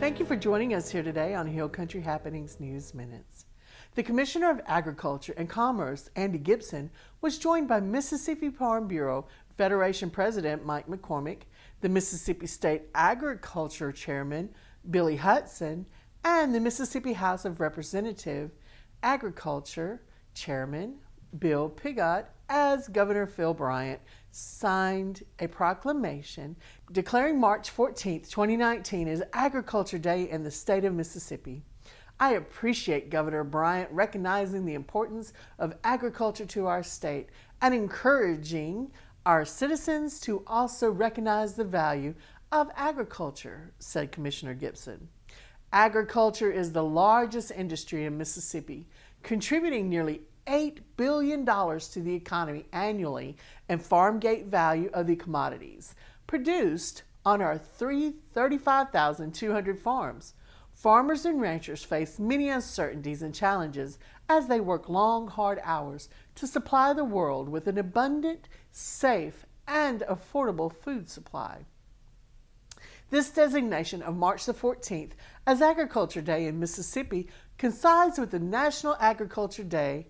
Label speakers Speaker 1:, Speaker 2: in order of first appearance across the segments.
Speaker 1: Thank you for joining us here today on Hill Country Happenings News Minutes. The Commissioner of Agriculture and Commerce, Andy Gibson, was joined by Mississippi Farm Bureau Federation President Mike McCormick, the Mississippi State Agriculture Chairman Billy Hudson, and the Mississippi House of Representatives Agriculture Chairman Bill Piggott, as Governor Phil Bryant signed a proclamation declaring March 14, 2019 as Agriculture Day in the state of Mississippi. I appreciate Governor Bryant recognizing the importance of agriculture to our state and encouraging our citizens to also recognize the value of agriculture, said Commissioner Gibson. Agriculture is the largest industry in Mississippi, contributing nearly $8 billion to the economy annually and farm gate value of the commodities produced on our 35,200 farms. Farmers and ranchers face many uncertainties and challenges as they work long, hard hours to supply the world with an abundant, safe, and affordable food supply. This designation of March the 14th as Agriculture Day in Mississippi coincides with the National Agriculture Day.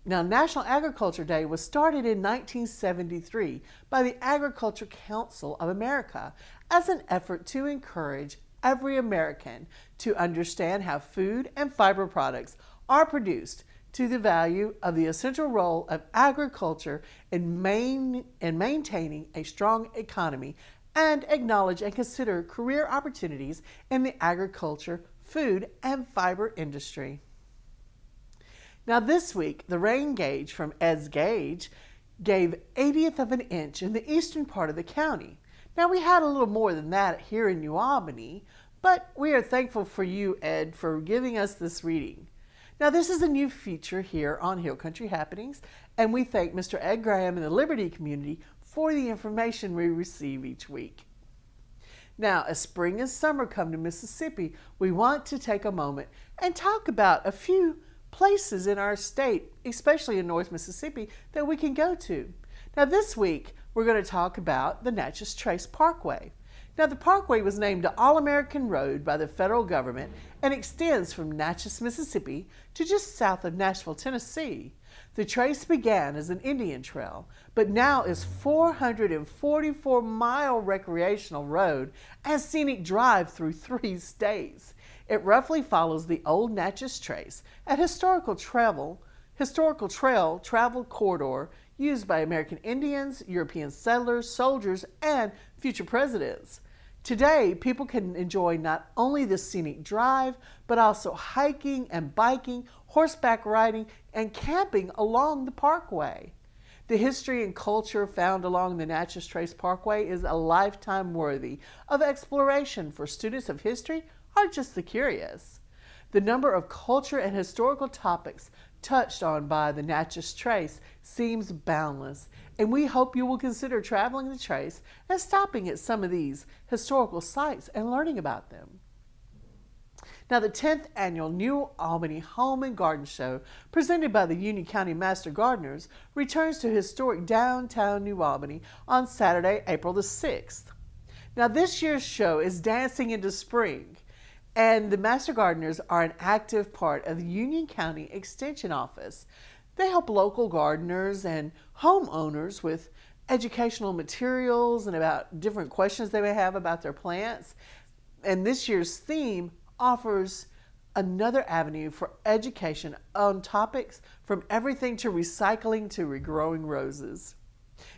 Speaker 1: Now, National Agriculture Day was started in 1973 by the Agriculture Council of America as an effort to encourage every American to understand how food and fiber products are produced, to the value of the essential role of agriculture in maintaining a strong economy, and acknowledge and consider career opportunities in the agriculture, food, and fiber industry. Now this week, the rain gauge from Ed's Gauge gave 1/80th of an inch in the eastern part of the county. Now we had a little more than that here in New Albany, but we are thankful for you, Ed, for giving us this reading. Now this is a new feature here on Hill Country Happenings, and we thank Mr. Ed Graham and the Liberty community for the information we receive each week. Now, as spring and summer come to Mississippi, we want to take a moment and talk about a few places in our state, especially in North Mississippi, that we can go to. Now this week, we're going to talk about the Natchez Trace Parkway. Now the parkway was named the All-American Road by the federal government and extends from Natchez, Mississippi to just south of Nashville, Tennessee. The trace began as an Indian trail, but now is 444-mile recreational road and scenic drive through 3 states. It roughly follows the old Natchez Trace, a historical trail travel corridor used by American Indians, European settlers, soldiers, and future presidents. Today, people can enjoy not only the scenic drive, but also hiking and biking, horseback riding, and camping along the parkway. The history and culture found along the Natchez Trace Parkway is a lifetime worthy of exploration for students of history or just the curious. The number of culture and historical topics touched on by the Natchez Trace seems boundless, and we hope you will consider traveling the trace and stopping at some of these historical sites and learning about them. Now, the 10th annual New Albany Home and Garden Show, presented by the Union County Master Gardeners, returns to historic downtown New Albany on Saturday, April the 6th. Now, this year's show is dancing into spring, and the Master Gardeners are an active part of the Union County Extension Office. They help local gardeners and homeowners with educational materials and about different questions they may have about their plants. And this year's theme offers another avenue for education on topics from everything to recycling to regrowing roses.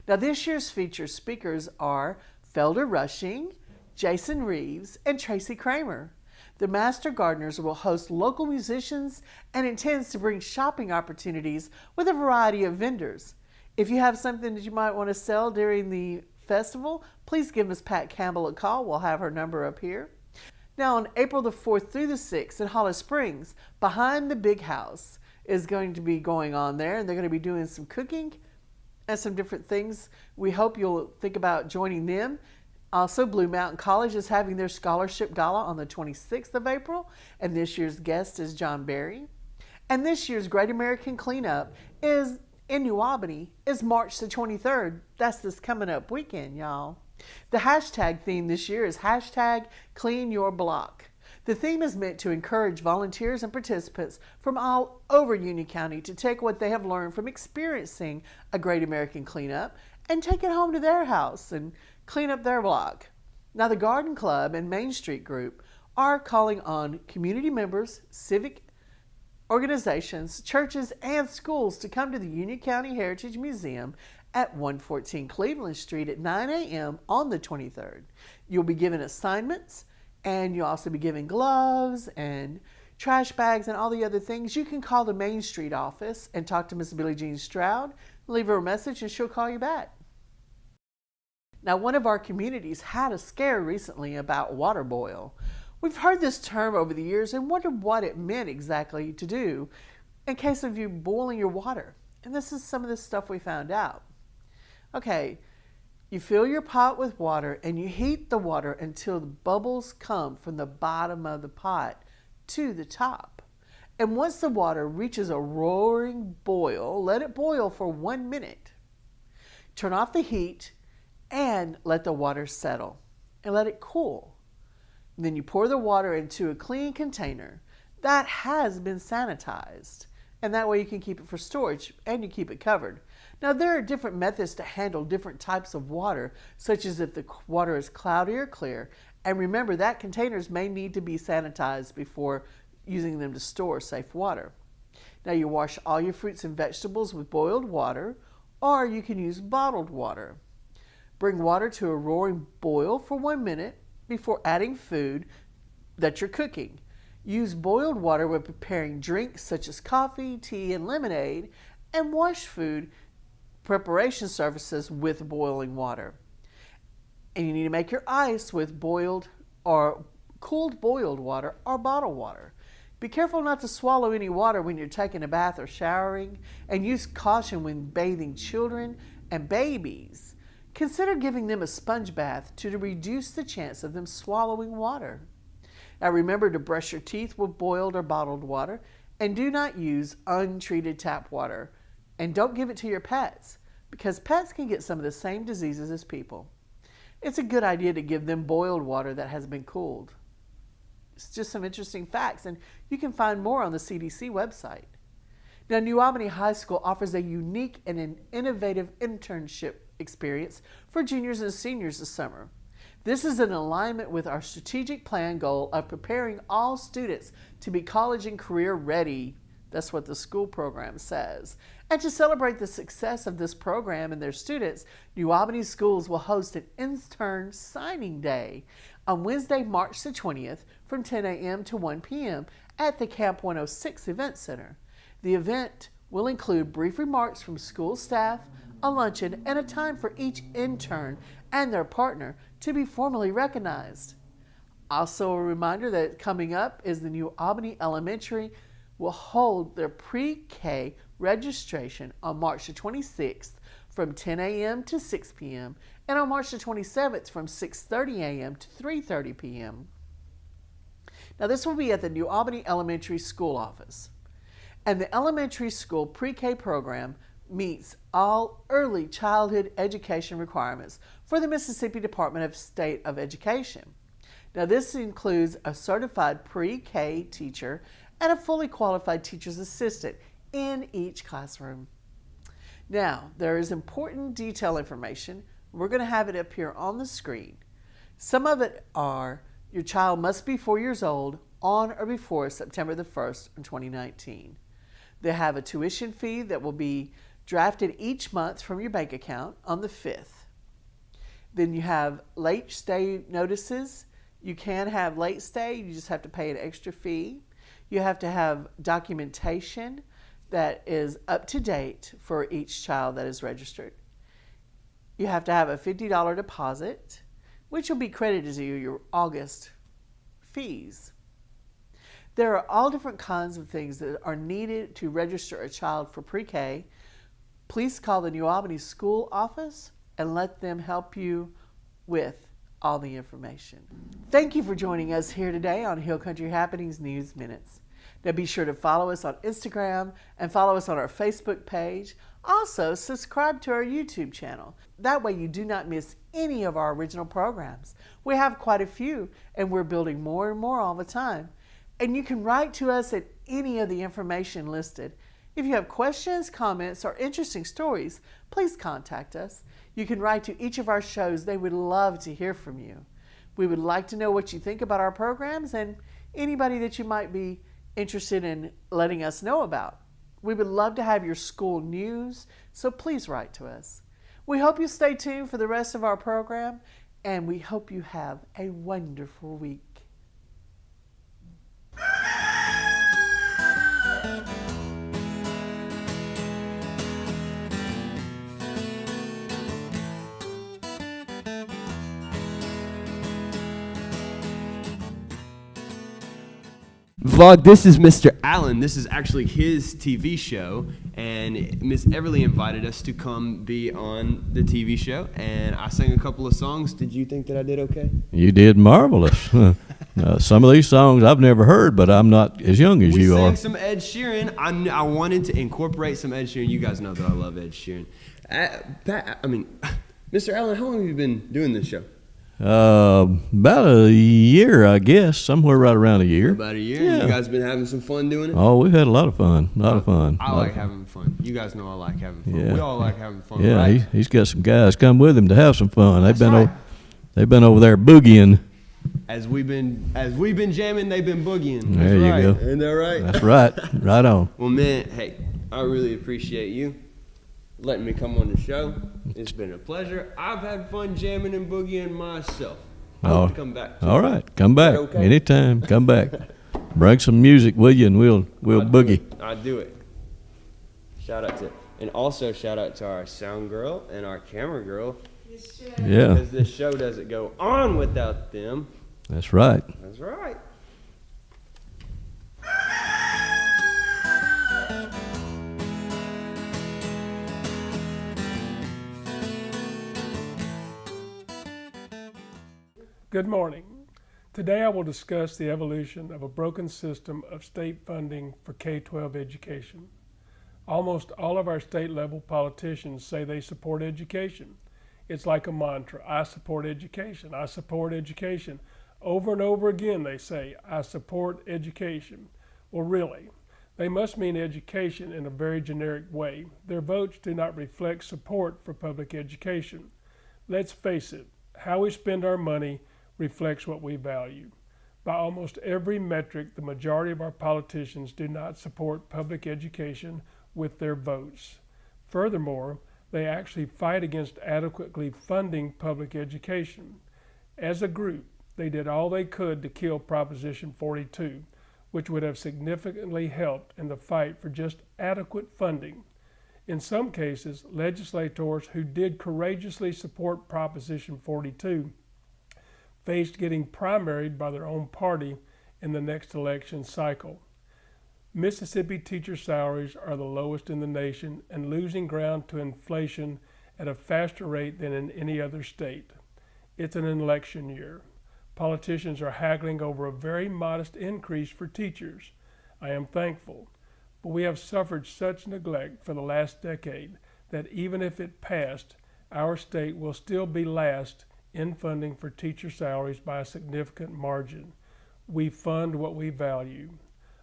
Speaker 1: Now this year's featured speakers are Felder Rushing, Jason Reeves, and Tracy Kramer. The Master Gardeners will host local musicians and intends to bring shopping opportunities with a variety of vendors. If you have something that you might want to sell during the festival, please give Ms. Pat Campbell a call. We'll have her number up here. Now on April the 4th through the 6th in Hollis Springs, Behind the Big House is going to be going on there, and they're going to be doing some cooking and some different things. We hope you'll think about joining them. Also, Blue Mountain College is having their scholarship gala on the 26th of April, and this year's guest is John Berry. And this year's Great American Cleanup is in New Albany is March the 23rd. That's this coming up weekend, y'all. The hashtag theme this year is hashtag Clean Your Block. The theme is meant to encourage volunteers and participants from all over Union County to take what they have learned from experiencing a Great American Cleanup and take it home to their house and clean up their block. Now, the Garden Club and Main Street Group are calling on community members, civic organizations, churches, and schools to come to the Union County Heritage Museum at 114 Cleveland Street at 9 a.m. on the 23rd. You'll be given assignments, and you'll also be given gloves and trash bags and all the other things. You can call the Main Street office and talk to Miss Billie Jean Stroud, leave her a message, and she'll call you back. Now, one of our communities had a scare recently about water boil. We've heard this term over the years and wondered what it meant exactly to do in case of you boiling your water. And this is some of the stuff we found out. Okay, you fill your pot with water and you heat the water until the bubbles come from the bottom of the pot to the top. And once the water reaches a roaring boil, let it boil for 1 minute. Turn off the heat and let the water settle and let it cool. Then you pour the water into a clean container that has been sanitized. And that way you can keep it for storage and you keep it covered. Now, there are different methods to handle different types of water, such as if the water is cloudy or clear. And remember that containers may need to be sanitized before using them to store safe water. Now, you wash all your fruits and vegetables with boiled water, or you can use bottled water. Bring water to a roaring boil for 1 minute before adding food that you're cooking. Use boiled water when preparing drinks such as coffee, tea, and lemonade, and wash food preparation surfaces with boiling water. And you need to make your ice with boiled or cooled boiled water or bottled water. Be careful not to swallow any water when you're taking a bath or showering, and use caution when bathing children and babies. Consider giving them a sponge bath to reduce the chance of them swallowing water. Now, remember to brush your teeth with boiled or bottled water, and do not use untreated tap water. And don't give it to your pets, because pets can get some of the same diseases as people. It's a good idea to give them boiled water that has been cooled. It's just some interesting facts, and you can find more on the CDC website. Now, New Albany High School offers a unique and an innovative internship experience for juniors and seniors this summer. This is in alignment with our strategic plan goal of preparing all students to be college and career ready. That's what the school program says. And to celebrate the success of this program and their students, New Albany Schools will host an intern signing day on Wednesday, March the 20th from 10 a.m. to 1 p.m. at the Camp 106 Event Center. The event will include brief remarks from school staff, a luncheon, and a time for each intern and their partner to be formally recognized. Also, a reminder that coming up is the New Albany Elementary will hold their pre-K registration on March the 26th from 10 a.m. to 6 p.m. and on March the 27th from 6:30 a.m. to 3:30 p.m. Now, this will be at the New Albany Elementary School office. And the elementary school pre-K program meets all early childhood education requirements for the Mississippi Department of State of Education. Now, this includes a certified pre-K teacher and a fully qualified teacher's assistant in each classroom. Now, there is important detail information. We're going to have it up here on the screen. Some of it are: your child must be 4 years old on or before September the 1st, 2019. They have a tuition fee that will be drafted each month from your bank account on the 5th. Then you have late stay notices. You can have late stay, you just have to pay an extra fee. You have to have documentation that is up to date for each child that is registered. You have to have a $50 deposit, which will be credited to your August fees. There are all different kinds of things that are needed to register a child for pre-K. Please call the New Albany School office and let them help you with all the information. Thank you for joining us here today on Hill Country Happenings News Minutes. Now, be sure to follow us on Instagram and follow us on our Facebook page. Also, subscribe to our YouTube channel. That way you do not miss any of our original programs. We have quite a few, and we're building more and more all the time. And you can write to us at any of the information listed. If you have questions, comments, or interesting stories, please contact us. You can write to each of our shows. They would love to hear from you. We would like to know what you think about our programs and anybody that you might be interested in letting us know about. We would love to have your school news, so please write to us. We hope you stay tuned for the rest of our program, and we hope you have a wonderful week.
Speaker 2: Vlog, this is Mr. Allen. This is actually his TV show, and Miss Everly invited us to come be on the TV show, and I sang a couple of songs. Did you think that I did okay?
Speaker 3: You did marvelous. Some of these songs I've never heard, but I'm not as young as you are.
Speaker 2: We sang some Ed Sheeran. I wanted to incorporate some Ed Sheeran. You guys know that I love Ed Sheeran. Mr. Allen, how long have you been doing this show?
Speaker 3: About a year, I guess, somewhere right around a year.
Speaker 2: About a year?
Speaker 3: Yeah.
Speaker 2: You guys been having some fun doing it?
Speaker 3: Oh, we've had a lot of fun,
Speaker 2: I like having fun. You guys know I like having fun.
Speaker 3: Yeah.
Speaker 2: We all like having fun,
Speaker 3: Yeah,
Speaker 2: right?
Speaker 3: he's got some guys come with him to have some fun.
Speaker 2: They've
Speaker 3: been over there boogieing.
Speaker 2: As we've been jamming, they've been boogieing.
Speaker 3: There you
Speaker 2: right.
Speaker 3: go.
Speaker 2: Isn't that right?
Speaker 3: That's right. Right on.
Speaker 2: Well, man, hey, I really appreciate you letting me come on the show. It's been a pleasure. I've had fun jamming and boogieing myself. I hope to come back.
Speaker 3: All right, come back
Speaker 2: okay?
Speaker 3: anytime. Come back. Bring some music with you, and we'll boogie.
Speaker 2: I'll do it. Shout out to our sound girl and our camera girl.
Speaker 3: Yeah,
Speaker 2: Because this show doesn't go on without them.
Speaker 3: that's right.
Speaker 2: That's right.
Speaker 4: Good morning. Today I will discuss the evolution of a broken system of state funding for K-12 education. Almost all of our state-level politicians say they support education. It's like a mantra. I support education. I support education. Over and over again they say, I support education. Well, really, they must mean education in a very generic way. Their votes do not reflect support for public education. Let's face it, how we spend our money reflects what we value. By almost every metric, the majority of our politicians do not support public education with their votes. Furthermore, they actually fight against adequately funding public education. As a group, they did all they could to kill Proposition 42, which would have significantly helped in the fight for just adequate funding. In some cases, legislators who did courageously support Proposition 42 faced getting primaried by their own party in the next election cycle. Mississippi teacher salaries are the lowest in the nation and losing ground to inflation at a faster rate than in any other state. It's an election year. Politicians are haggling over a very modest increase for teachers. I am thankful, but we have suffered such neglect for the last decade that even if it passed, our state will still be last in funding for teacher salaries by a significant margin. We fund what we value.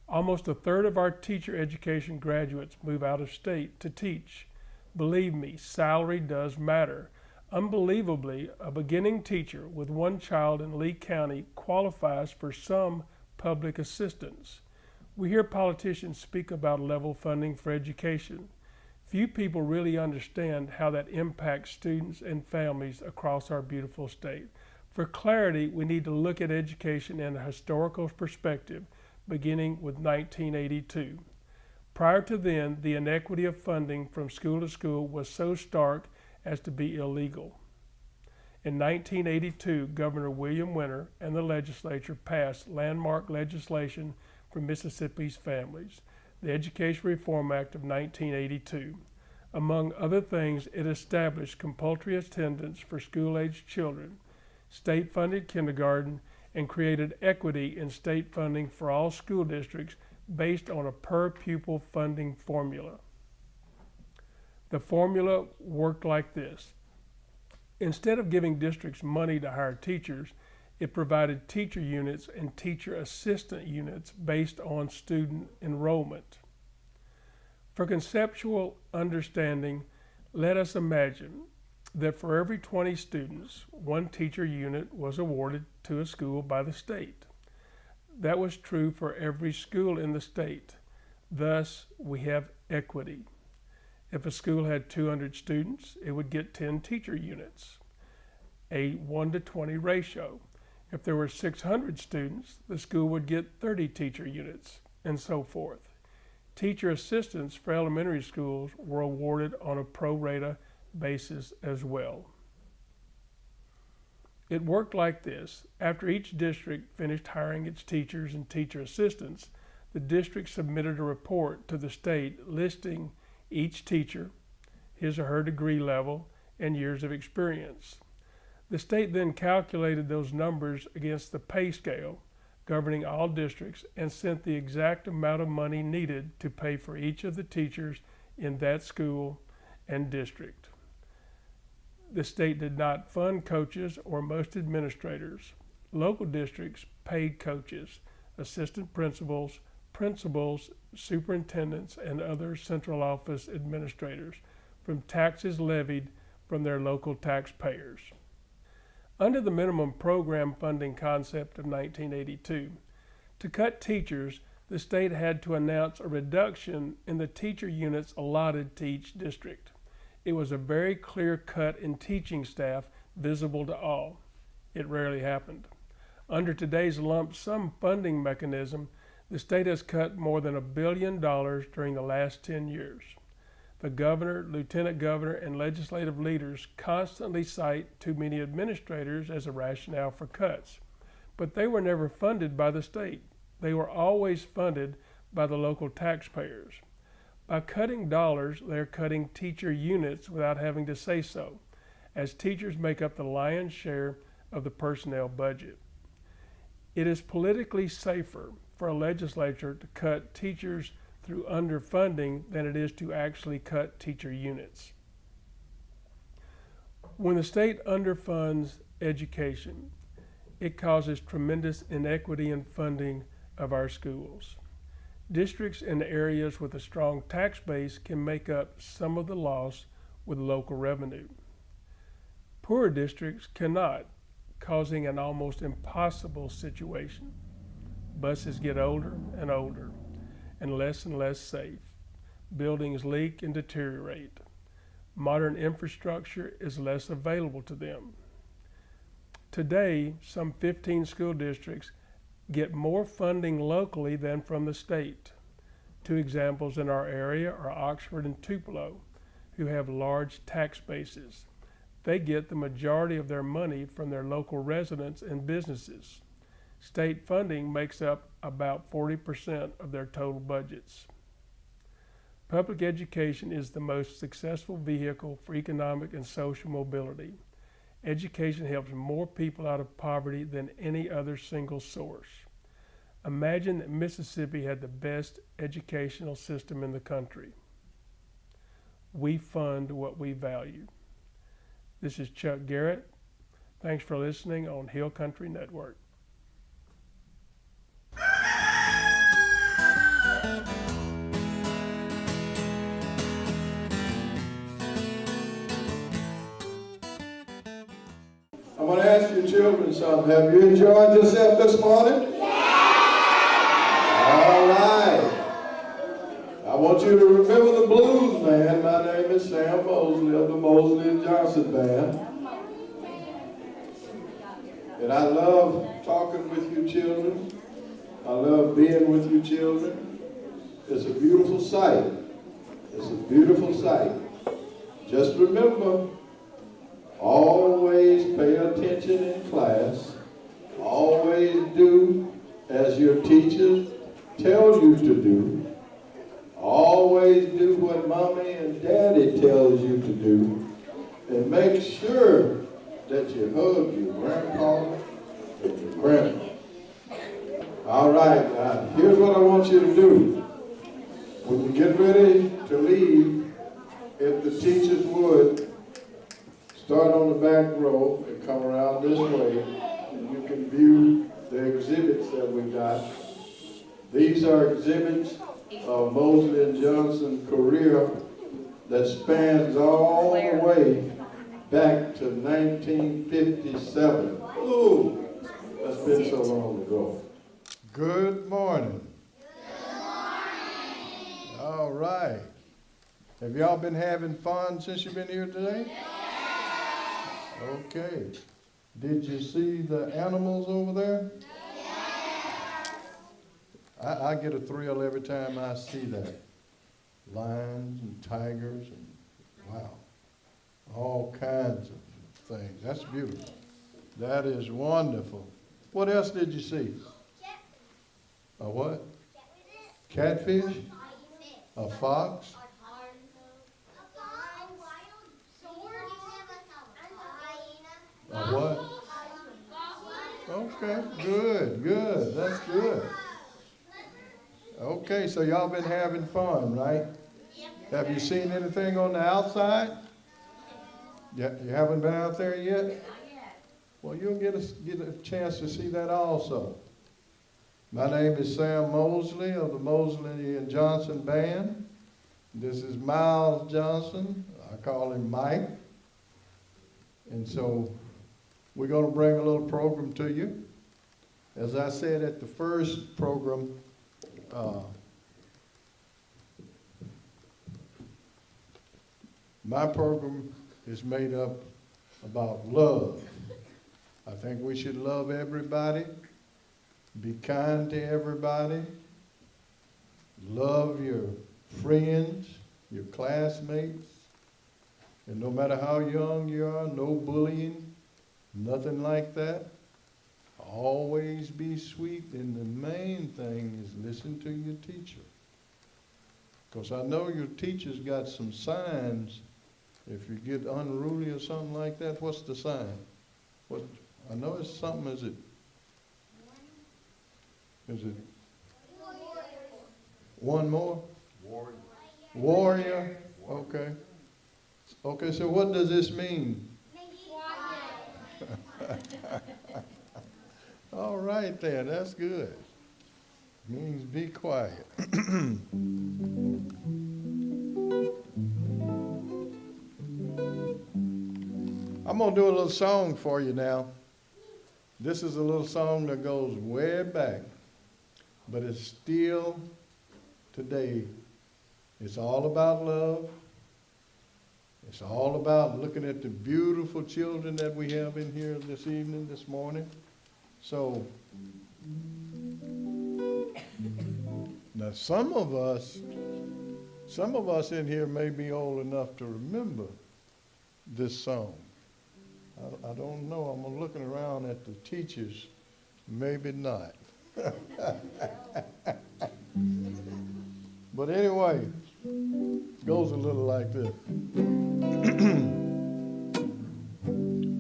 Speaker 4: Almost a third of our teacher education graduates move out of state to teach. Believe me, salary does matter. Unbelievably, a beginning teacher with one child in Lee County qualifies for some public assistance. We hear politicians speak about level funding for education. Few people really understand how that impacts students and families across our beautiful state. For clarity, we need to look at education in a historical perspective, beginning with 1982. Prior to then, the inequity of funding from school to school was so stark as to be illegal. In 1982, Governor William Winter and the legislature passed landmark legislation for Mississippi's families, the Education Reform Act of 1982. Among other things, it established compulsory attendance for school-aged children, state-funded kindergarten, and created equity in state funding for all school districts based on a per-pupil funding formula. The formula worked like this. Instead of giving districts money to hire teachers, it provided teacher units and teacher assistant units based on student enrollment. For conceptual understanding, let us imagine that for every 20 students, one teacher unit was awarded to a school by the state. That was true for every school in the state. Thus, we have equity. If a school had 200 students, it would get 10 teacher units, a 1:20 ratio. If there were 600 students, the school would get 30 teacher units, and so forth. Teacher assistants for elementary schools were awarded on a pro rata basis as well. It worked like this. After each district finished hiring its teachers and teacher assistants, the district submitted a report to the state listing each teacher, his or her degree level, and years of experience. The state then calculated those numbers against the pay scale governing all districts and sent the exact amount of money needed to pay for each of the teachers in that school and district. The state did not fund coaches or most administrators. Local districts paid coaches, assistant principals, superintendents, and other central office administrators from taxes levied from their local taxpayers. Under the minimum program funding concept of 1982, to cut teachers, the state had to announce a reduction in the teacher units allotted to each district. It was a very clear cut in teaching staff visible to all. It rarely happened. Under today's lump sum funding mechanism, the state has cut more than $1 billion during the last 10 years. The governor, lieutenant governor, and legislative leaders constantly cite too many administrators as a rationale for cuts, but they were never funded by the state. They were always funded by the local taxpayers. By cutting dollars, they're cutting teacher units without having to say so, as teachers make up the lion's share of the personnel budget. It is politically safer for a legislature to cut teachers through underfunding than it is to actually cut teacher units. When the state underfunds education, it causes tremendous inequity in funding of our schools. Districts in areas with a strong tax base can make up some of the loss with local revenue. Poorer districts cannot, causing an almost impossible situation. Buses get older and older and less safe. Buildings leak and deteriorate. Modern infrastructure is less available to them. Today, some 15 school districts get more funding locally than from the state. Two examples in our area are Oxford and Tupelo, who have large tax bases. They get the majority of their money from their local residents and businesses. State funding makes up about 40% of their total budgets. Public education is the most successful vehicle for economic and social mobility. Education helps more people out of poverty than any other single source. Imagine that Mississippi had the best educational system in the country. We fund what we value. This is Chuck Garrett. Thanks for listening on Hill Country Network.
Speaker 5: I'm going to ask your children something. Have you enjoyed yourself this morning? All right. I want you to remember the blues, man. My name is Sam Mosley of the Mosley and Johnson Band. And I love talking with you children. I love being with you children. It's a beautiful sight. It's a beautiful sight. Just remember, always pay attention in class. Always do as your teachers tell you to do. Always do what mommy and daddy tells you to do. And make sure that you hug your grandpa and your grandma. All right, now here's what I want you to do. When you get ready to leave, if the teachers would, start on the back row and come around this way, and you can view the exhibits that we got. These are exhibits of Mosley and Johnson's career that spans all the way back to 1957. Ooh, that's been so long ago. Good morning. All right. Have y'all been having fun since you've been here today? Okay. Did you see the animals over there? I get a thrill every time I see that. Lions and tigers and wow, all kinds of things. That's beautiful. That is wonderful. What else did you see? A what? Catfish? A fox? A what? Okay, good. That's good. Okay, so y'all been having fun, right? Have you seen anything on the outside? Yeah, you haven't been out there yet? Well, you'll get a chance to see that also. My name is Sam Mosley of the Mosley and Johnson Band. This is Miles Johnson. I call him Mike. And so we're going to bring a little program to you. As I said at the first program, my program is made up about love. I think we should love everybody, be kind to everybody, love your friends, your classmates, and no matter how young you are, no bullying, nothing like that. Always be sweet, and the main thing is listen to your teacher. Because I know your teacher's got some signs. If you get unruly or something like that, what's the sign? What? I know it's something, is it? One more? Warrior. Okay. Okay, so what does this mean? All right then, that's good. Means be quiet. I'm going to do a little song for you now. This is a little song that goes way back, but it's still today. It's all about love. It's all about looking at the beautiful children that we have in here this evening, this morning. So, now some of us in here may be old enough to remember this song. I don't know. I'm looking around at the teachers. Maybe not. But anyway, it goes a little like this.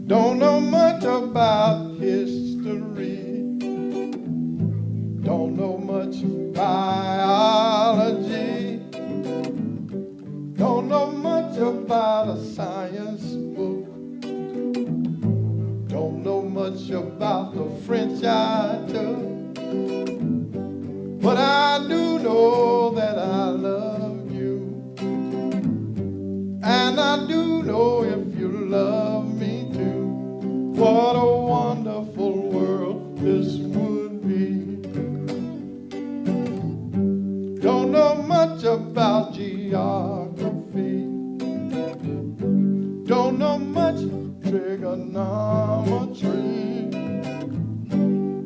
Speaker 5: Don't know much about history. Don't know much biology. Don't know much about a science book. Don't know much about the French I took. But I do know that I love you. And I do know if you love me too. What a wonderful world this would be. Don't know much about geography. Don't know much trigonometry.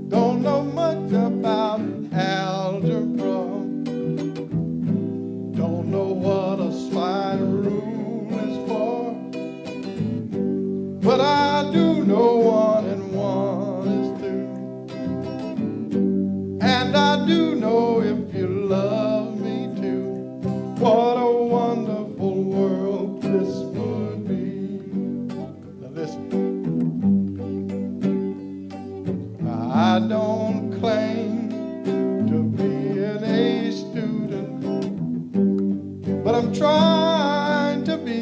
Speaker 5: Don't know much about algebra. Don't know what a slide rule is for. But I do know 1 and 1 is 2. And I do know if you love me too. What a wonderful world this would be. Now listen. I don't claim to be an A student, but I'm trying to be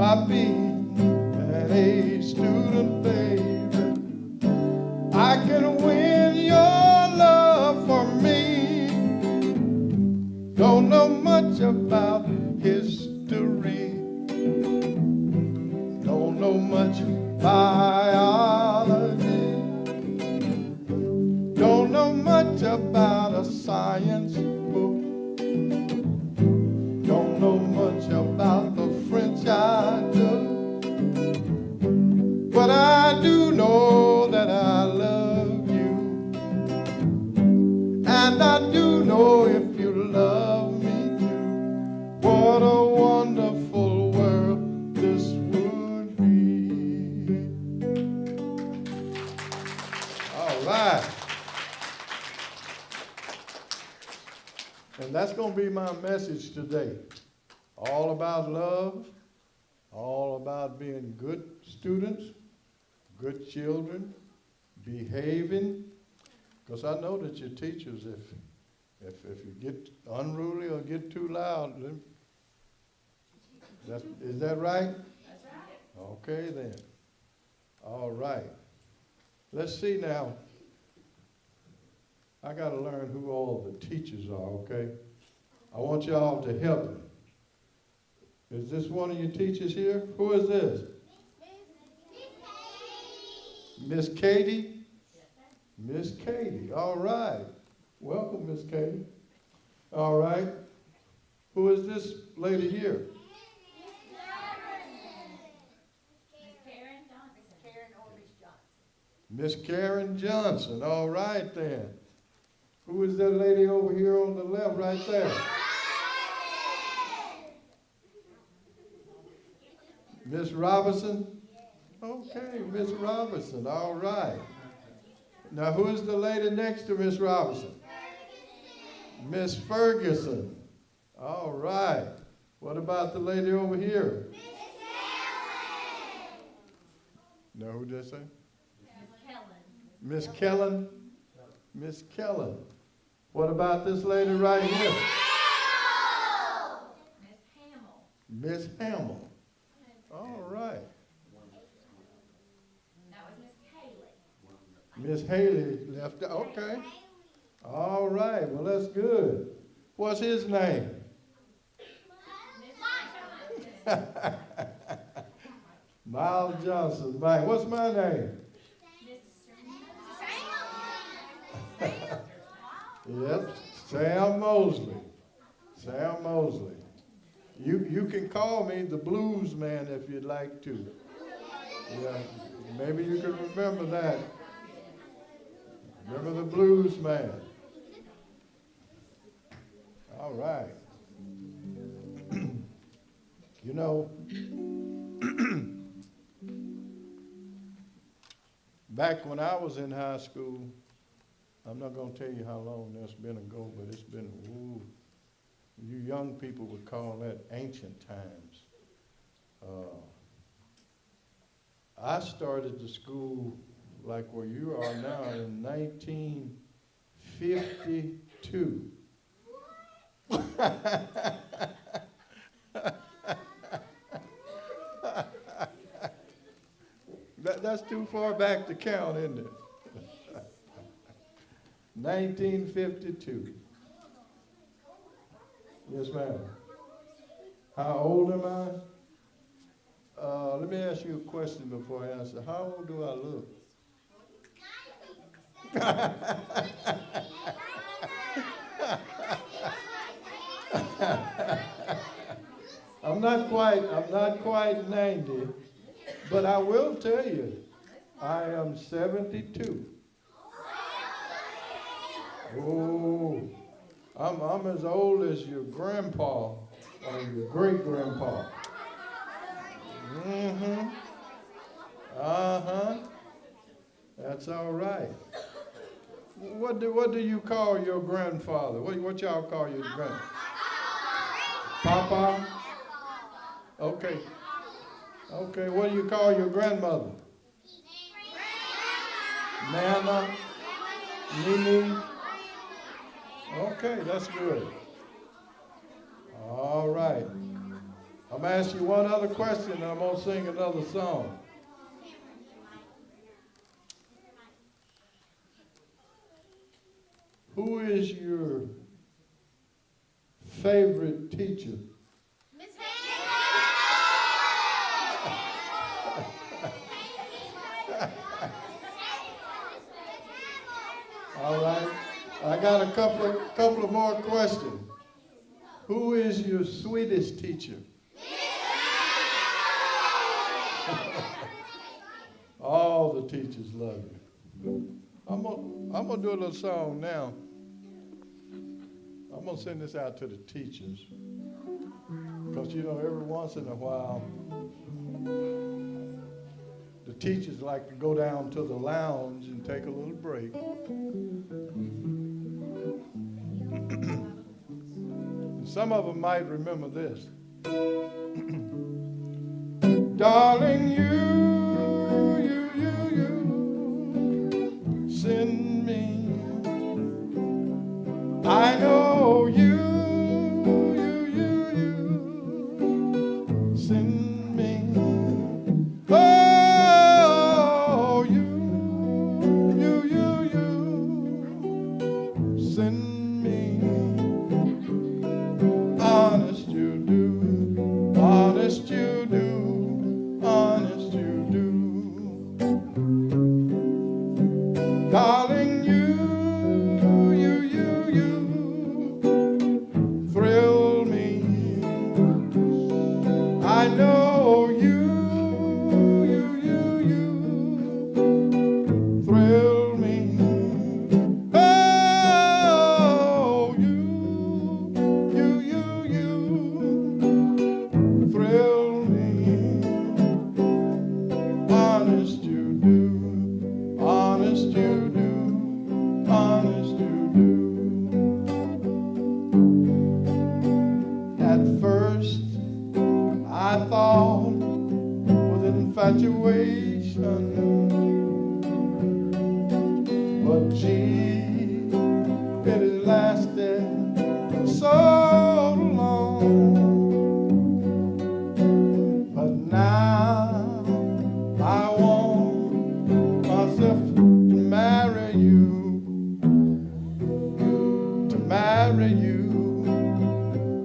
Speaker 5: by being an A student, baby. I can win your love for me. Don't know much about history. Don't know much biology. Don't know much about a science book. Don't know much about the French I took. But I do know that I love you. And I do know if you love me too. What a wonderful world this would be. All right. And that's going to be my message today. All about love, all about being good students, good children, behaving. Because I know that your teachers, if you get unruly or get too loud, then is that right? That's right. Okay then. All right. Let's see now. I got to learn who all the teachers are, okay? I want y'all to help me. Is this one of your teachers here? Who is this? Miss Katie? Miss Katie, all right. Welcome, Miss Katie. All right. Who is this lady here? Miss Karen Johnson, all right then. Who is that lady over here on the left right there? Miss Robinson? Okay, Miss Robinson, all right. Now who is the lady next to Miss Robinson? Miss Ferguson. All right. What about the lady over here? Now who did I say? Miss Kellen. Miss Kellen. What about this lady right here? Miss Hamill. All right.
Speaker 6: That was Miss Haley.
Speaker 5: Miss Haley left. Okay. All right. Well, that's good. What's his name? Miles Johnson. Mike. What's my name? Yes, Sam Mosley. Sam Mosley. You can call me the blues man if you'd like to. Yeah, maybe you can remember that. Remember the blues man. All right. You know, back when I was in high school, I'm not going to tell you how long that's been ago, but it's been, ooh, you young people would call that ancient times. I started the school like where you are now in 1952. That's too far back to count, isn't it? 1952. Yes, ma'am. How old am I? Let me ask you a question before I answer. How old do I look? I'm not quite 90, but I will tell you, I am 72. Oh, I'm as old as your grandpa or your great-grandpa. Mm-hmm. Uh-huh. That's all right. What do you call your grandfather? What y'all call your grandfather? Papa? Okay. Okay, what do you call your grandmother? Nana? Nini? Okay, that's good. All right. I'm going to ask you one other question, and I'm going to sing another song. Who is your favorite teacher? All right. I got a couple of more questions. Who is your sweetest teacher? All the teachers love you. I'm gonna do a little song now. I'm gonna send this out to the teachers, because every once in a while the teachers like to go down to the lounge and take a little break. Some of them might remember this. Darling, you send me. I know you send me. Oh, you send me. Honest you do, honest you do, honest you do. Darling, you thrill me. I know you thrill me. Oh, you thrill me. Honest you do, honest you do, honest you do. At first I thought was infatuation, but gee, it has lasted so long. But now I want myself to marry you,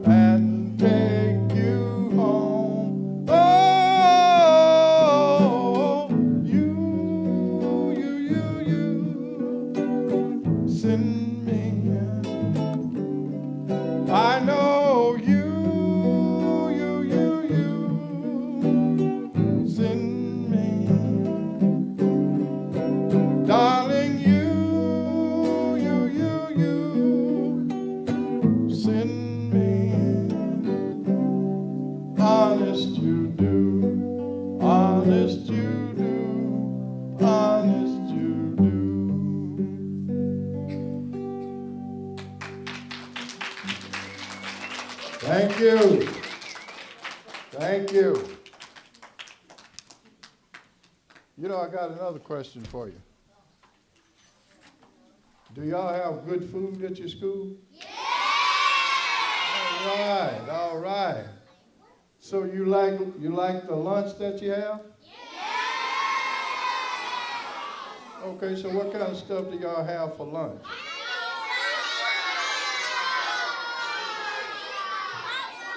Speaker 5: and take you home. Oh, you send me. I know you send me. Darling, you send me. Honest you do, honest you do, honest you do. Thank you. Thank you. I got another question for you. Do y'all have good food at your school? Yeah! All right. So you like the lunch that you have? Yeah! Okay, so what kind of stuff do y'all have for lunch?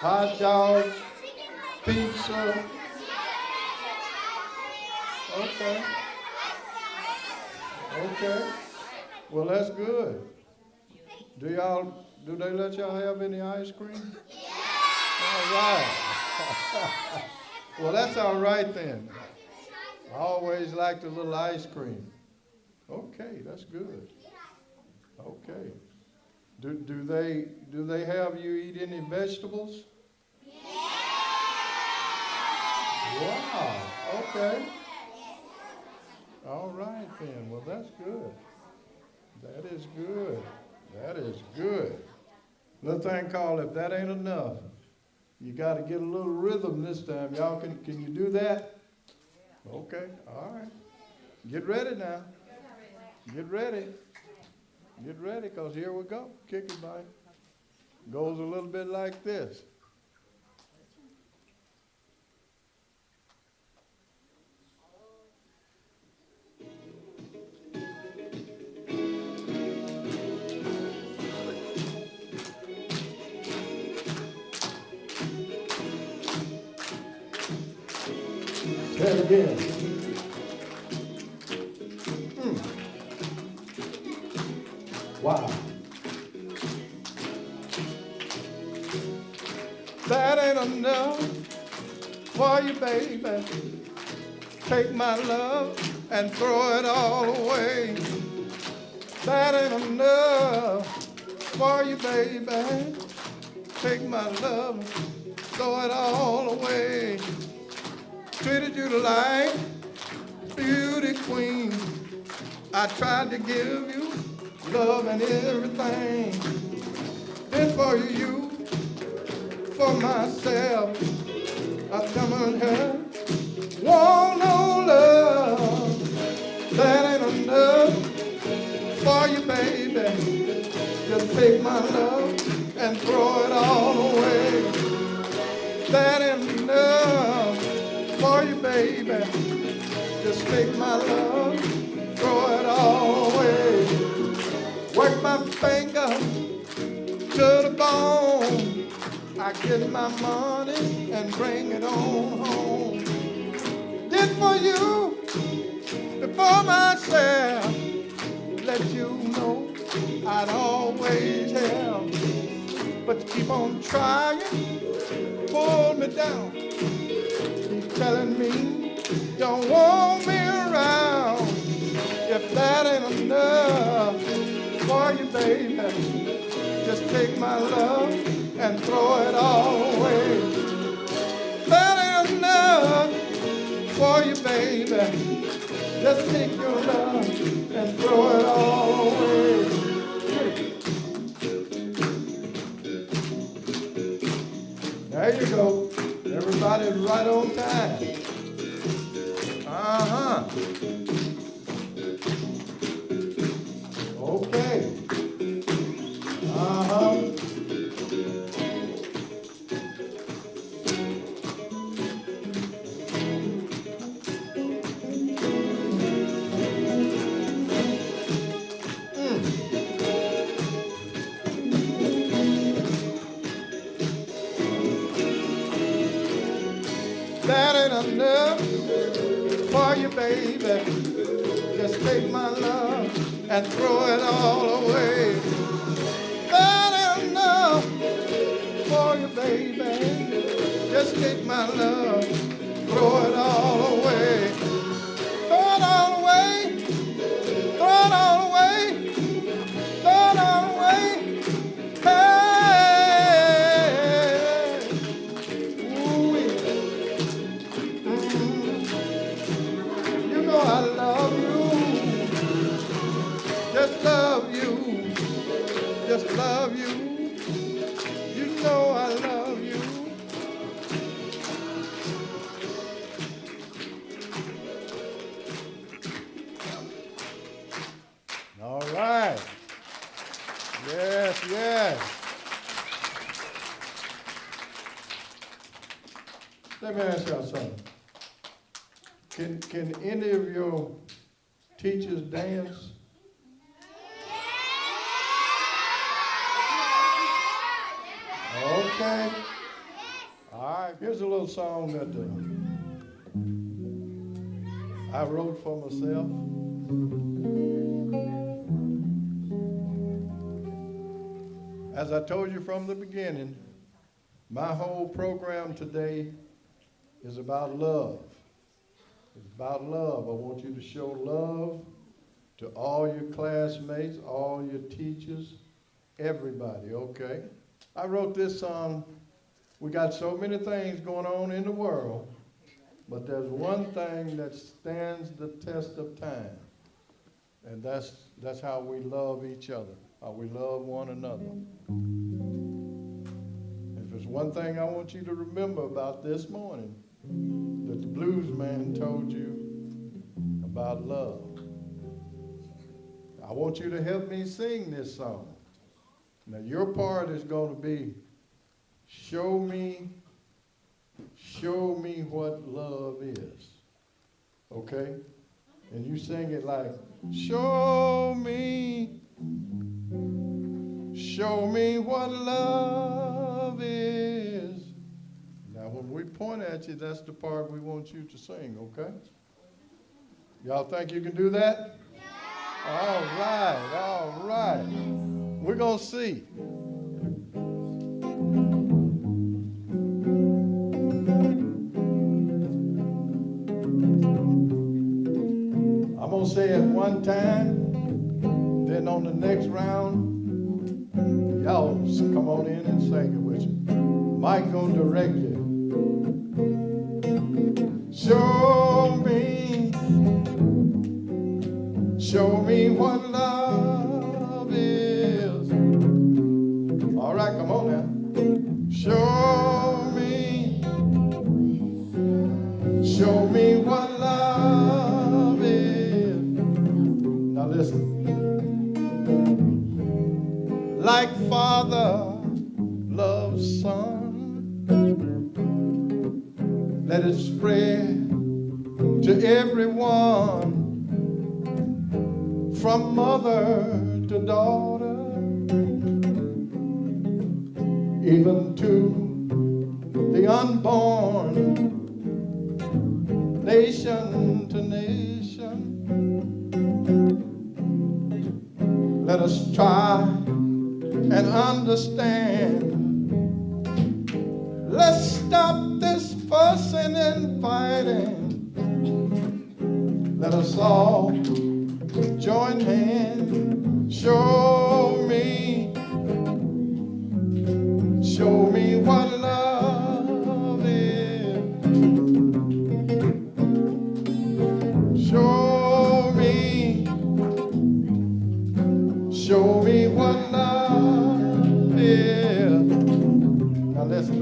Speaker 5: Hot dogs, pizza. Okay. Well, that's good. Do they let y'all have any ice cream? All right. Well, that's all right then. I always liked a little ice cream. Okay, that's good. Okay. Do they have you eat any vegetables? Wow. Okay. All right then. Well, that's good. That is good. That is good. Another thing called, if that ain't enough, you got to get a little rhythm this time. Y'all, can you do that? Okay. All right. Get ready now. Get ready. Get ready, because here we go. Kick it, buddy. Goes a little bit like this. Say it again. Wow. That ain't enough for you, baby. Take my love and throw it all away. That ain't enough for you, baby. Take my love, throw it all away. Treated you like beauty queen. I tried to give you love and everything. Did for you, for myself. I come on here, want no love. That ain't enough for you, baby. Just take my love and throw it all away. That ain't enough for you, baby. Just take my love, throw it all away. Work my finger to the bone. I get my money and bring it on home. Did for you, before myself. Let you know I'd always help. But you keep on trying, pull me down. Keep telling me don't want me around. If that ain't enough for you, baby, just take my love and throw it all away. That ain't enough for you, baby. Just take your love and throw it all away. There you go. Everybody's right on time. Uh-huh. Okay. Uh-huh. That ain't enough for you, baby. Just take my love and throw it all away. That ain't enough for you, baby. Just take my love, throw it all away. Throw it all away. Throw it all away. Throw it all away. Hey. Ooh-wee. You know I love you. Just love you. Just love you. You know I love you. All right. Yes, yes. Let me ask y'all something. Can any of your teachers dance? Okay. All right. Here's a little song that I wrote for myself. As I told you from the beginning, my whole program today is about love. It's about love. I want you to show love to all your classmates, all your teachers, everybody, okay? I wrote this song. We got so many things going on in the world, but there's one thing that stands the test of time, and that's how we love each other, how we love one another. If there's one thing I want you to remember about this morning, that the blues man told you about love. I want you to help me sing this song. Now your part is going to be, show me what love is. Okay? And you sing it like, show me what love is. Now when we point at you, that's the part we want you to sing, okay? Y'all think you can do that? All right, all right. We're going to see. I'm going to say it one time, then on the next round, y'all come on in and sing it with you. Mike gonna direct you. Show me what love is. All right, come on now. Show me what love is. Now listen. Like Father loves Son, let it spread to everyone, from mother to daughter, even to the unborn, nation to nation. Let us try and understand. Let's stop this fussing and fighting. Let us all join hands. Show me what love is. Show me what love is. Now listen.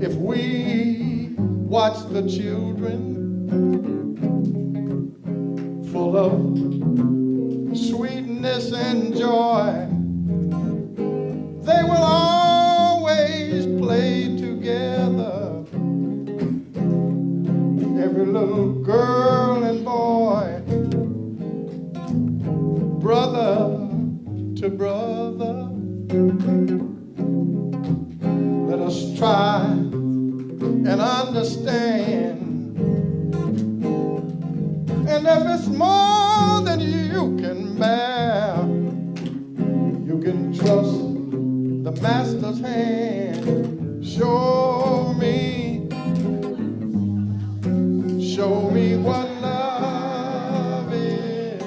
Speaker 5: If we watch the children full of sweetness and joy, they will always play together. Every little girl and boy, brother to brother. Let us try and understand. And if it's more than you can bear, you can trust the Master's hand. Show me what love is.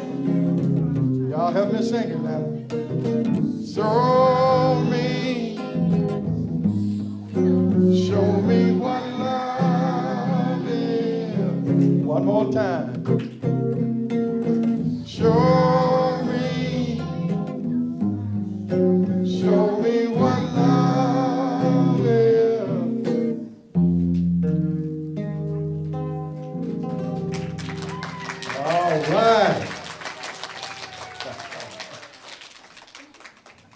Speaker 5: Y'all help me sing it now. Show me what love is. One more time. Show me what love is. All right.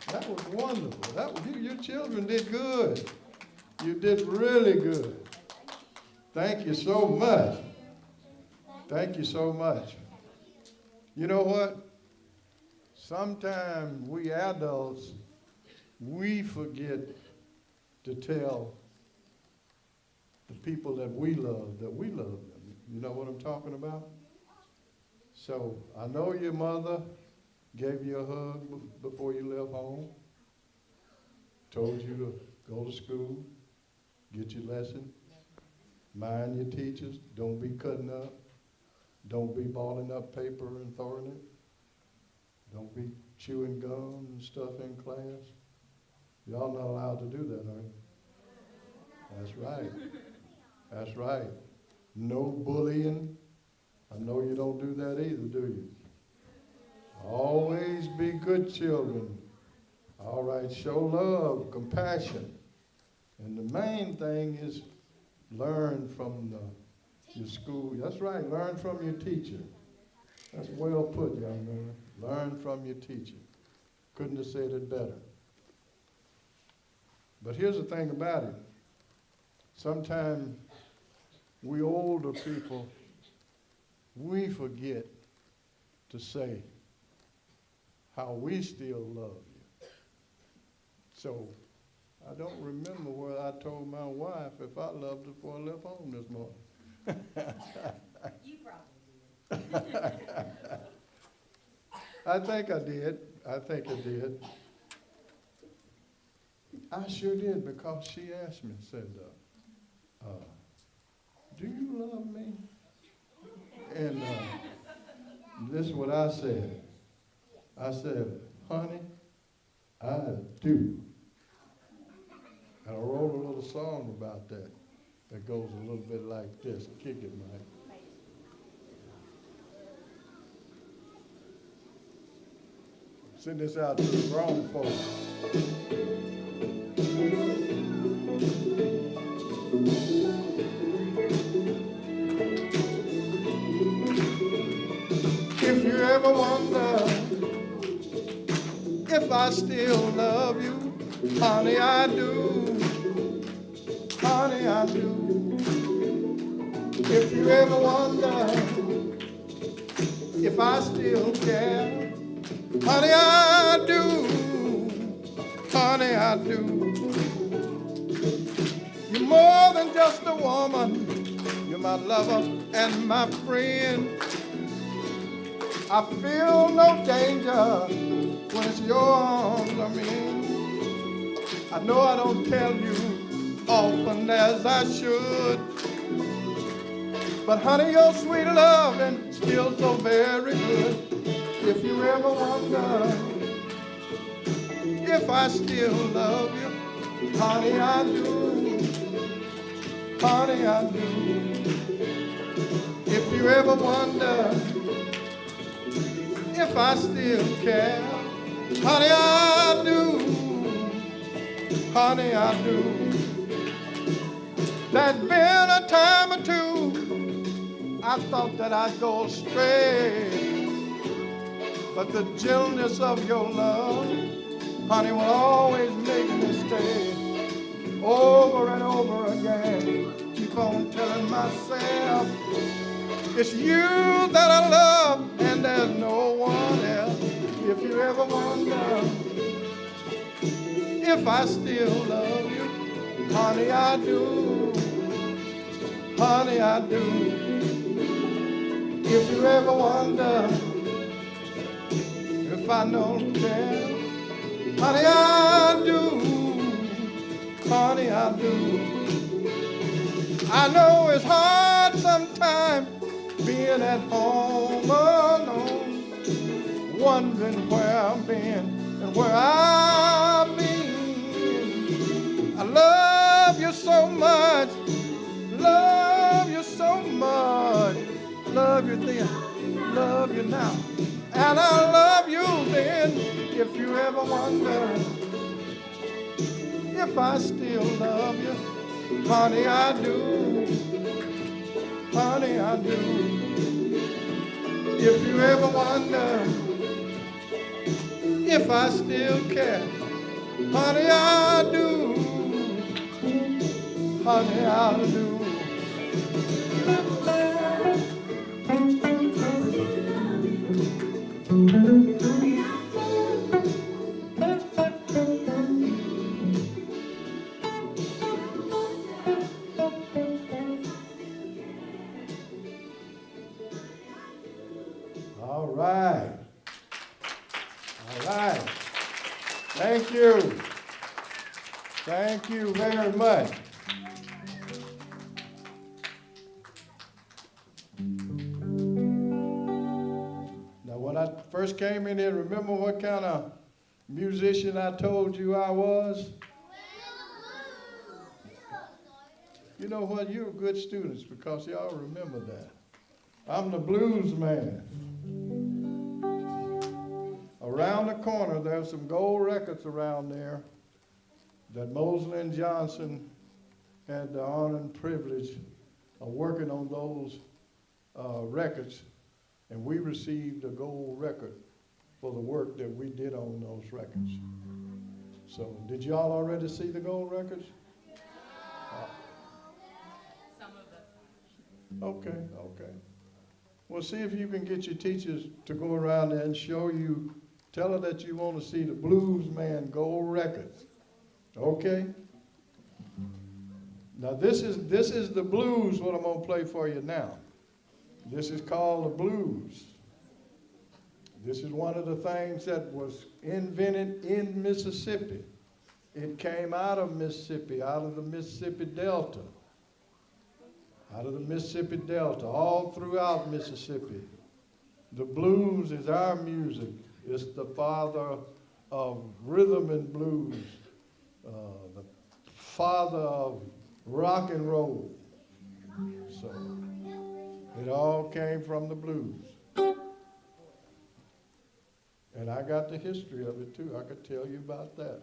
Speaker 5: That was wonderful. That was you. Your children did good. You did really good. Thank you so much. Thank you so much. You know what? Sometimes we adults, we forget to tell the people that we love them. You know what I'm talking about? So I know your mother gave you a hug before you left home, told you to go to school, get your lesson, mind your teachers, don't be cutting up, don't be balling up paper and throwing it, don't be chewing gum and stuff in class. Y'all not allowed to do that, are you? That's right. That's right. No bullying. I know you don't do that either, do you? Always be good children. All right, show love, compassion. And the main thing is learn from your school. That's right, learn from your teacher. That's well put, young man. Learn from your teacher. Couldn't have said it better. But here's the thing about it. Sometimes we older people, we forget to say how we still love you. So I don't remember what I told my wife if I loved her before I left home this morning.
Speaker 6: You probably did.
Speaker 5: I think I did. I think I did. I sure did because she asked me, said, do you love me? And this is what I said. I said, honey, I do. And I wrote a little song about that that goes a little bit like this. Kick it, Mike. Send this out to the grown folks. If you ever wonder if I still love you, honey, I do. Honey, I do. If you ever wonder if I still care, honey, I do. Honey, I do. You're more than just a woman. You're my lover and my friend. I feel no danger when it's your arms I'm in. I know I don't tell you often as I should, but honey, your sweet loving still so very good. If you ever wonder if I still love you, honey, I do. Honey, I do. If you ever wonder if I still care, honey, I do. Honey, I do. There's been a time or two I thought that I'd go astray, but the gentleness of your love, honey, will always make me stay. Over and over again, keep on telling myself it's you that I love and there's no one else. If you ever wonder if I still love you, honey, I do. Honey, I do. If you ever wonder if I don't care, honey, I do. Honey, I do. I know it's hard sometimes being at home alone, wondering where I've been and where I've been. I love you so much, love you so much, love you then, love you now, and I love you then. If you ever wonder if I still love you, honey, I do. Honey, I do. If you ever wonder if I still care, honey, I do. Honey, I do. All right. All right. Thank you. Thank you very much. Now, when I first came in here, remember what kind of musician I told you I was? You know what? You're good students because y'all remember that. I'm the blues man. Around the corner, there's some gold records around there that Mosley and Johnson had the honor and privilege of working on those records, and we received a gold record for the work that we did on those records. So, did y'all already see the gold records?
Speaker 6: Some of us.
Speaker 5: Okay, okay. Well, see if you can get your teachers to go around there and show you, tell her that you want to see the Blues Man gold records. Okay? Now this is the blues, what I'm gonna play for you now. This is called the blues. This is one of the things that was invented in Mississippi. It came out of Mississippi, out of the Mississippi Delta. Out of the Mississippi Delta, all throughout Mississippi. The blues is our music. It's the father of rhythm and blues, the father of rock and roll. So it all came from the blues. And I got the history of it too. I could tell you about that.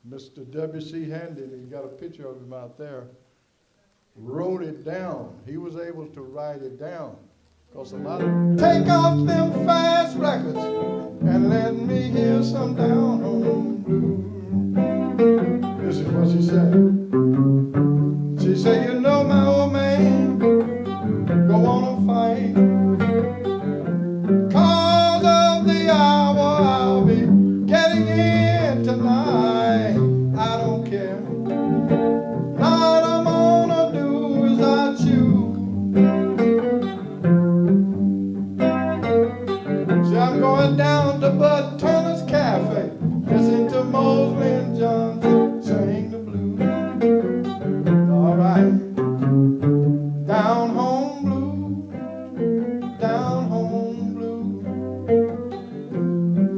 Speaker 5: Mr. W.C. Handy, you got a picture of him out there, wrote it down. He was able to write it down. Because a lot of take off them fast records and let me hear some down home blues. This is what she said. She said, you know my old man, go on a fight. Cause of the hour I'll be getting in tonight. I don't care. All I'm gonna do is I choose. See, I'm going down to Bud Turner's Cafe, listen to Mosley and Johnson sing the blues. All right. Down home blues, down home blues.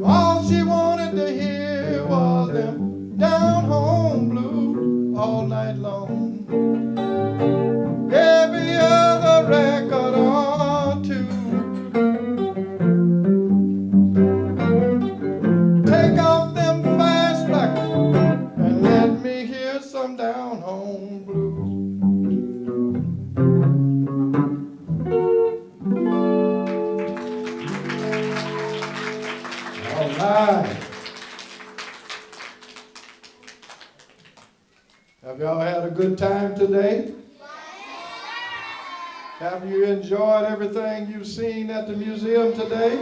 Speaker 5: All she wanted to hear was them down home blues all night long. Every other record or two. Take off them fast records and let me hear some down home blues. All right. Have y'all had a good time today? Have you enjoyed everything you've seen at the museum today?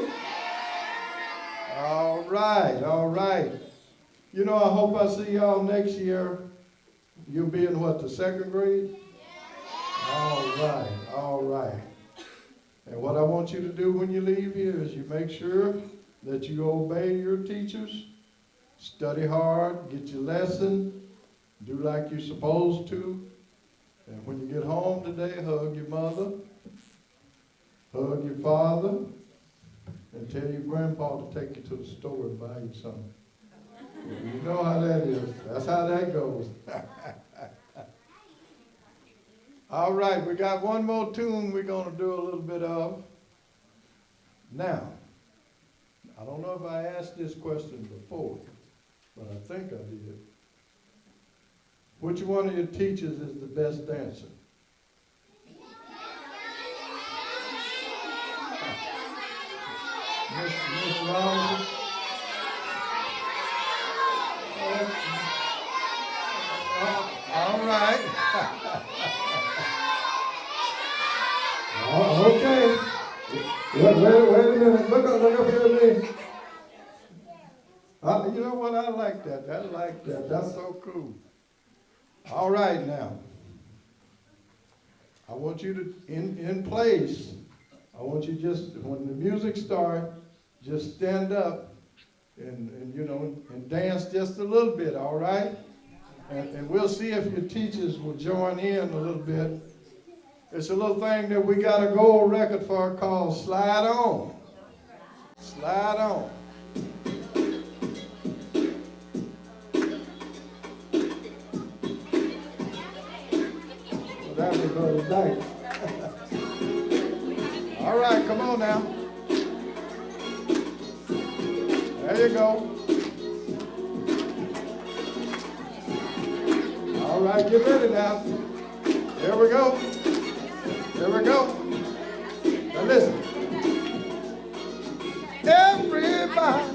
Speaker 5: All right, all right. You know, I hope I see y'all next year. You'll be in what, the second grade? All right, all right. And what I want you to do when you leave here is you make sure that you obey your teachers, study hard, get your lesson, do like you're supposed to. And when you get home today, hug your mother, hug your father, and tell your grandpa to take you to the store and buy you something. You know how that is. That's how that goes. All right, we got one more tune we're going to do a little bit of. Now, I don't know if I asked this question before, but I think I did. Which one of your teachers is the best dancer? Miss Robinson? All right. Okay. Wait a minute. Look up here at me. You know what? I like that. I like that. That's so cool. All right, now. I want you to, in place, I want you just, when the music starts, just stand up and you know, and dance just a little bit, all right? And we'll see if your teachers will join in a little bit. It's a little thing that we got a gold record for called Slide On. Slide On. Well, that was very nice. All right, come on now. There you go. All right, get ready now. Here we go. Here we go. Now listen. Everybody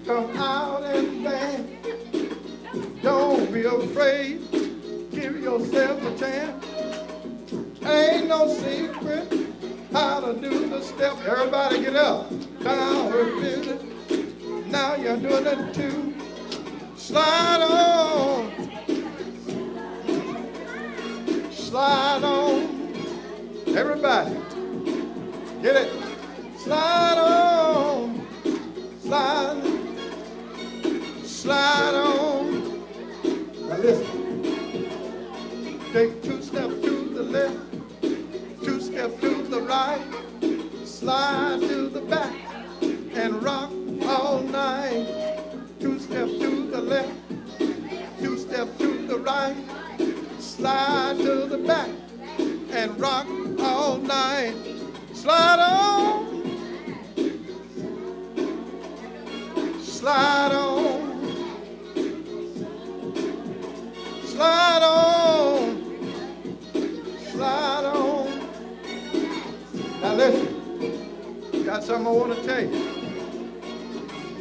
Speaker 5: come out and dance. Don't be afraid. Give yourself a chance. Ain't no secret how to do the step. Everybody get up. Down with business. Now you're doing it too. Slide on. Slide on. Everybody, get it. Slide on. Slide. Slide on. Now listen. Take 2 steps to the left, 2 steps to the right. Slide to the back and rock all night. 2 steps to the left, 2 steps to the right. Slide to the back and rock all night. Slide on. Slide on. Slide on. Slide on. Now listen, got something I want to tell you.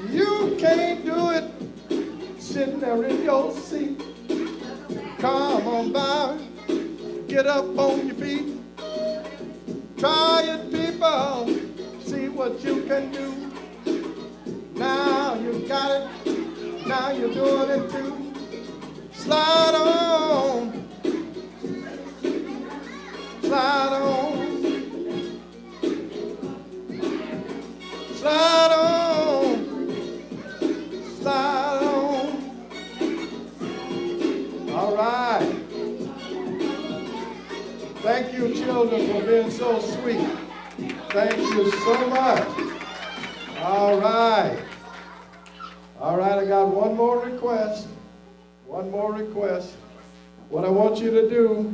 Speaker 5: You can't do it sitting there in your seat. Come on by, get up on your feet. Try it, people, see what you can do. Now you got it, now you're doing it too. Slide on, slide on, slide on, slide on. All right. Thank you, children, for being so sweet. Thank you so much. All right. All right, I got one more request. One more request. What I want you to do,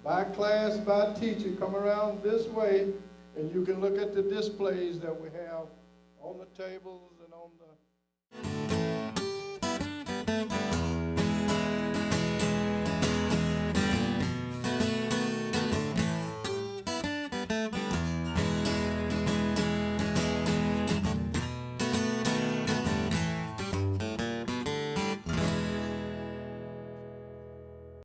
Speaker 5: by class, by teacher, come around this way, and you can look at the displays that we have on the tables and on the...